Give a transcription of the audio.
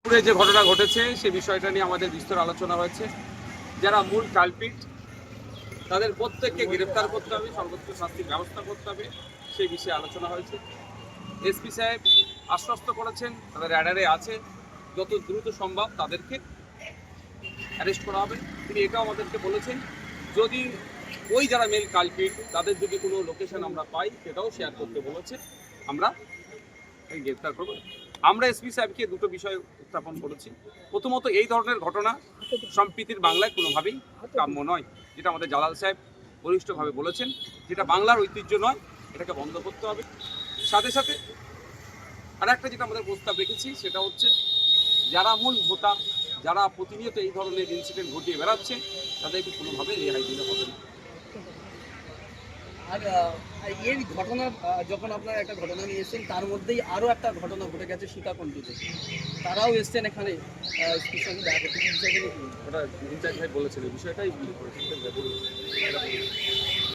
পুরে যে ঘটনা ঘটেছে সে বিষয়টা নিয়ে আমাদের বিস্তর আলোচনা হয়েছে। যারা মূল কালপিট তাদের প্রত্যেককে গ্রেফতার করতে হবে, সর্বোচ্চ শাস্তির ব্যবস্থা করতে হবে, সেই বিষয়ে আলোচনা হয়েছে। এসপি সাহেব আশ্বস্ত করেছেন তাদের অ্যাডারে আছে, যত দ্রুত সম্ভব তাদেরকে অ্যারেস্ট করা হবে। তিনি এটাও আমাদেরকে বলেছেন যদি ওই যারা মেল কালপিট তাদের যদি কোনো লোকেশন আমরা পাই সেটাও শেয়ার করতে বলেছে, আমরা গ্রেফতার করব। আমরা এসপি সাহেবকে দুটো বিষয় উত্থাপন করেছি। প্রথমত, এই ধরনের ঘটনা সম্প্রীতির বাংলায় কোনোভাবেই কাম্য নয়, যেটা আমাদের জালাল সাহেব বলিষ্ঠভাবে বলেছেন, যেটা বাংলার ঐতিহ্য নয়, এটাকে বন্ধ করতে হবে। সাথে সাথে আর একটা যেটা আমাদের প্রস্তাব রেখেছি সেটা হচ্ছে যারা মূল ভোটার, যারা প্রতিনিয়ত এই ধরনের ইনসিডেন্ট ঘটিয়ে বেড়াচ্ছে তাদেরকে কোনোভাবে রেহাই দিতে হবে না। আর এর ঘটনা যখন আপনারা একটা ঘটনা নিয়ে এসেছেন তার মধ্যেই আরও একটা ঘটনা ঘটে গেছে সীতাকুণ্ডতে, তারাও এসছেন এখানে স্পেশালি দেখা করতে, বিষয়টা নিয়ে কি? ওটা ইনচার্জ ভাই বলেছেন, এই বিষয়টাই উল্লেখ করেছেন।